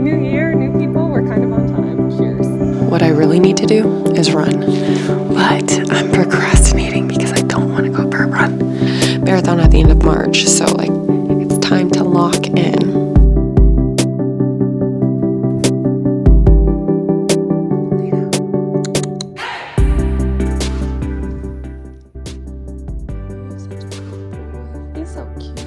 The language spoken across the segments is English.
New year, new people, we're kind of on time. Cheers. What I really need to do is run, but I'm procrastinating because I don't want to go for a run. Marathon at the end of March, so it's time to lock in. He's so cute.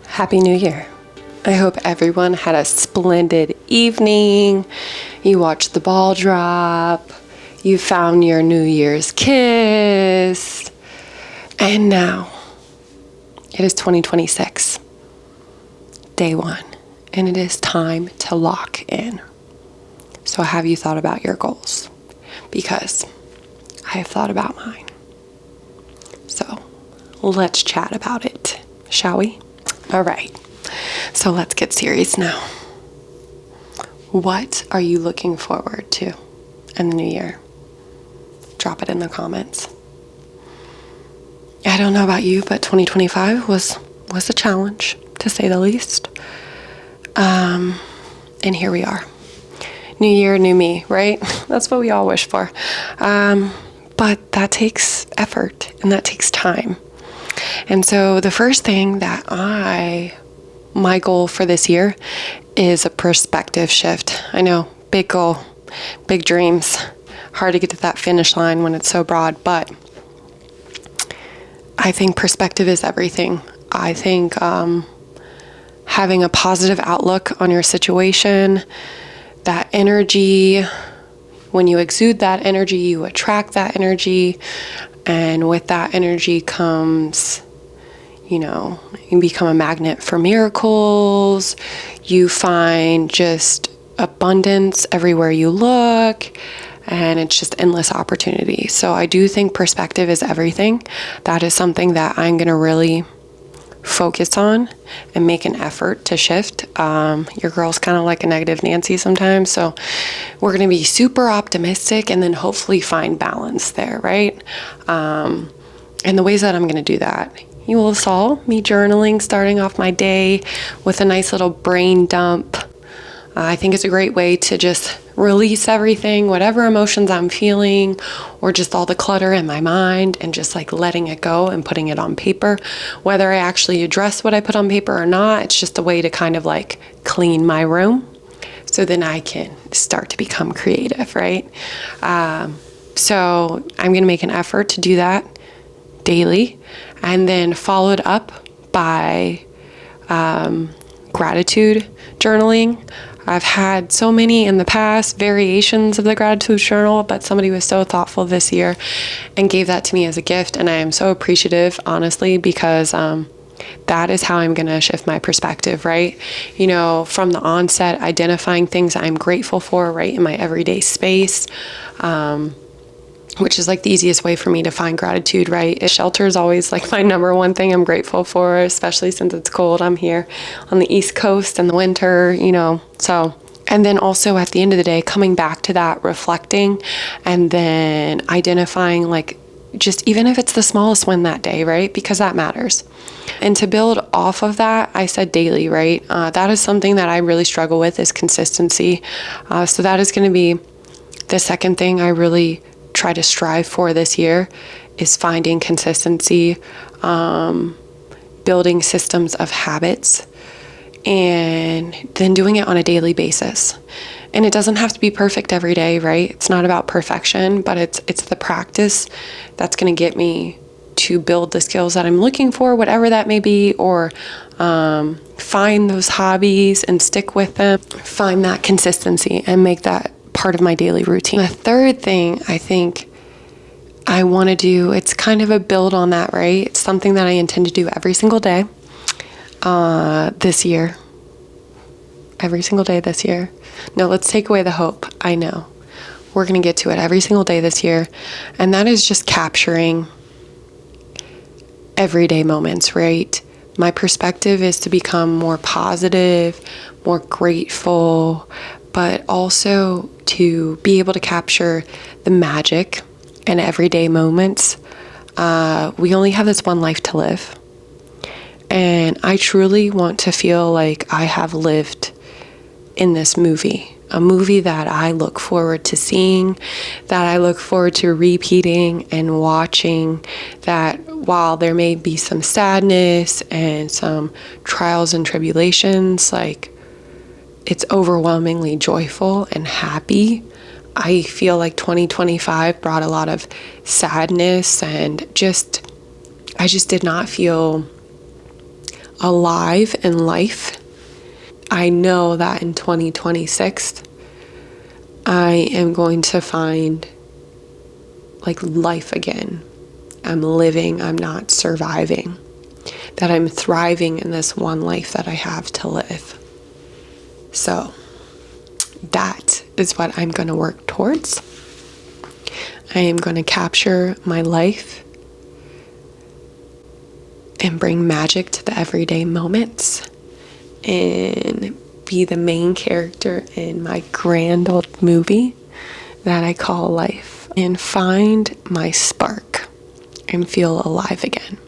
Happy New Year. I hope everyone had a splendid evening. You watched the ball drop. You found your New Year's kiss. And now it is 2026, day one, and it is time to lock in. So have you thought about your goals? Because I have thought about mine. So let's chat about it, shall we? All right, so let's get serious now. What are you looking forward to in the new year? Drop it in the comments. I don't know about you, but 2025 was a challenge, to say the least. And here we are. New year, new me, right? That's what we all wish for. But that takes effort and that takes time. And so the first thing that my goal for this year is a perspective shift. I know, big goal, big dreams, hard to get to that finish line when it's so broad, but I think perspective is everything. I think having a positive outlook on your situation, that energy, when you exude that energy, you attract that energy. And with that energy comes, you become a magnet for miracles. You find just abundance everywhere you look. And it's just endless opportunity. So I do think perspective is everything. That is something that I'm going to really focus on and make an effort to shift. Your girl's kind of like a negative Nancy sometimes. So we're going to be super optimistic and then hopefully find balance there, right? And the ways that I'm going to do that, you will saw me journaling, starting off my day with a nice little brain dump. I think it's a great way to just release everything, whatever emotions I'm feeling, or just all the clutter in my mind, and just letting it go and putting it on paper. Whether I actually address what I put on paper or not, it's just a way to kind of clean my room so then I can start to become creative, right? So I'm going to make an effort to do that daily, and then followed up by gratitude journaling. I've had so many in the past variations of the gratitude journal, but somebody was so thoughtful this year and gave that to me as a gift. And I am so appreciative, honestly, because that is how I'm going to shift my perspective, right? From the onset, identifying things I'm grateful for, right, in my everyday space. which is like the easiest way for me to find gratitude, right? Shelter is always like my number one thing I'm grateful for, especially since it's cold. I'm here on the East Coast in the winter, you know, so. And then also at the end of the day, coming back to that, reflecting, and then identifying like just even if it's the smallest win that day, right? Because that matters. And to build off of that, I said daily, right? That is something that I really struggle with is consistency. So that is going to be the second thing I really try to strive for this year is finding consistency, building systems of habits, and then doing it on a daily basis. And it doesn't have to be perfect every day, right? It's not about perfection, but it's the practice that's going to get me to build the skills that I'm looking for, whatever that may be, or find those hobbies and stick with them, find that consistency and make that part of my daily routine. The third thing I think I want to do, it's kind of a build on that, right? It's something that I intend to do every single day this year. Every single day this year. No, let's take away the hope. I know. We're going to get to it every single day this year. And that is just capturing everyday moments, right? My perspective is to become more positive, more grateful, but also to be able to capture the magic in everyday moments. We only have this one life to live. And I truly want to feel like I have lived in this movie, a movie that I look forward to seeing, that I look forward to repeating and watching, that while there may be some sadness and some trials and tribulations, like it's overwhelmingly joyful and happy. I feel like 2025 brought a lot of sadness and I just did not feel alive in life. I know that in 2026, I am going to find like life again. I'm living, I'm not surviving, that I'm thriving in this one life that I have to live. So that is what I'm going to work towards. I am going to capture my life and bring magic to the everyday moments and be the main character in my grand old movie that I call life and find my spark and feel alive again.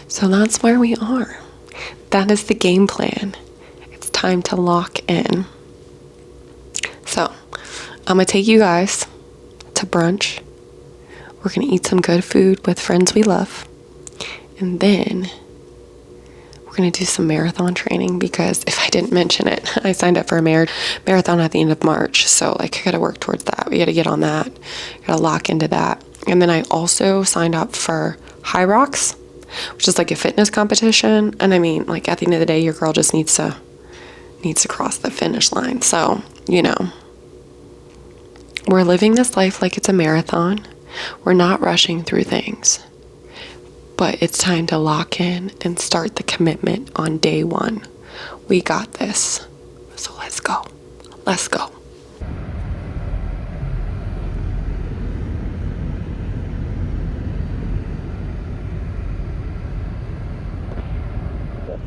So that's where we are. That is the game plan. It's time to lock in. So I'm going to take you guys to brunch. We're going to eat some good food with friends we love. And then we're going to do some marathon training because if I didn't mention it, I signed up for a marathon at the end of March. So like I got to work towards that. We got to get on that. Got to lock into that. And then I also signed up for High Rocks, which is like a fitness competition. And I mean, like at the end of the day, your girl just needs to cross the finish line. So, you know, we're living this life like it's a marathon. We're not rushing through things. But it's time to lock in and start the commitment on day one. We got this. So let's go. Let's go.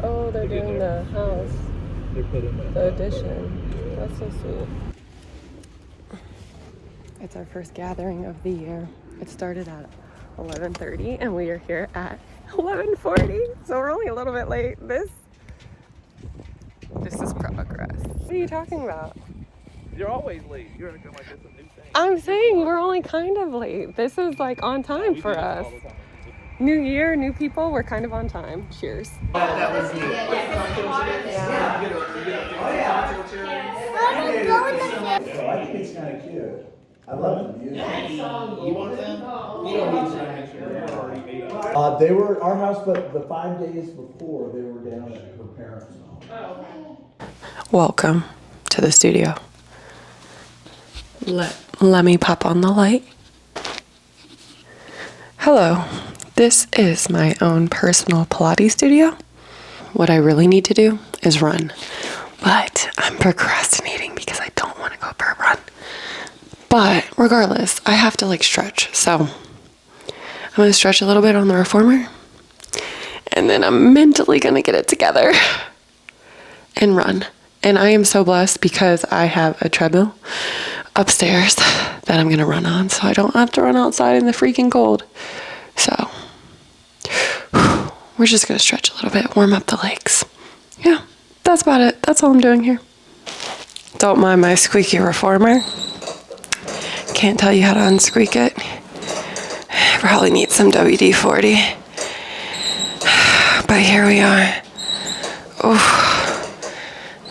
Oh, they're doing the house. The addition. That's so sweet. It's our first gathering of the year. It started at 11:30 and we are here at 11:40, so we're only a little bit late. This is progress. What are you talking about? You're always late. You're acting like it's a new thing. I'm saying we're only kind of late. This is like on time for us. New year, new people, we're kind of on time. Cheers. That was you. I think it's kind of cute. I love the music. You want them? You don't need to make sure they're already made up. They were at our house, but the 5 days before, they were down at her parents' home. Welcome to the studio. Let me pop on the light. Hello. This is my own personal Pilates studio. What I really need to do is run. But I'm procrastinating because I don't want to go for a run. But regardless, I have to like stretch. So I'm gonna stretch a little bit on the reformer, and then I'm mentally gonna get it together and run. And I am so blessed because I have a treadmill upstairs that I'm gonna run on, so I don't have to run outside in the freaking cold. So we're just gonna stretch a little bit, warm up the legs. Yeah, that's about it. That's all I'm doing here. Don't mind my squeaky reformer. Can't tell you how to unsqueak it. Probably need some WD-40. But here we are. Oh,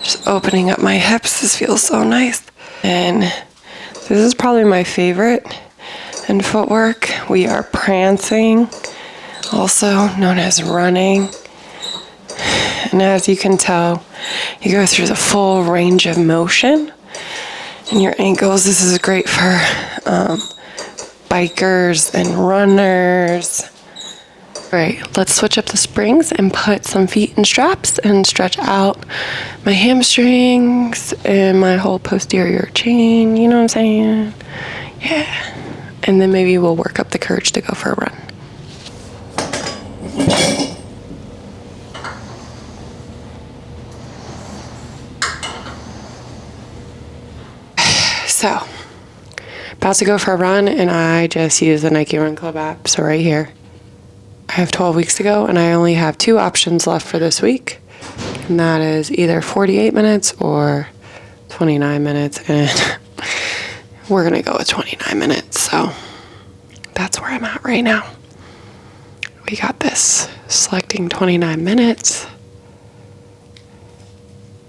just opening up my hips. This feels so nice. And this is probably my favorite in footwork. We are prancing, also known as running. And as you can tell, you go through the full range of motion in your ankles. This is great for bikers and runners. All right, let's switch up the springs and put some feet in straps and stretch out my hamstrings and my whole posterior chain, you know what I'm saying? Yeah. And then maybe we'll work up the courage to go for a run. So, about to go for a run, and I just used the Nike Run Club app. So right here, I have 12 weeks to go, and I only have 2 options left for this week. And that is either 48 minutes or 29 minutes. And we're going to go with 29 minutes. So that's where I'm at right now. We got this. Selecting 29 minutes.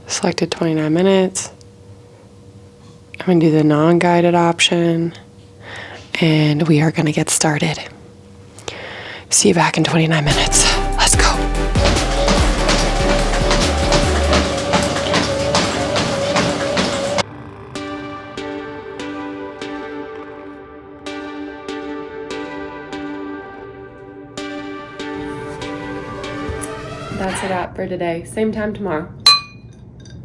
Selected 29 minutes. I'm going to do the non-guided option. And we are going to get started. See you back in 29 minutes. Let's go. That's a wrap for today. Same time tomorrow.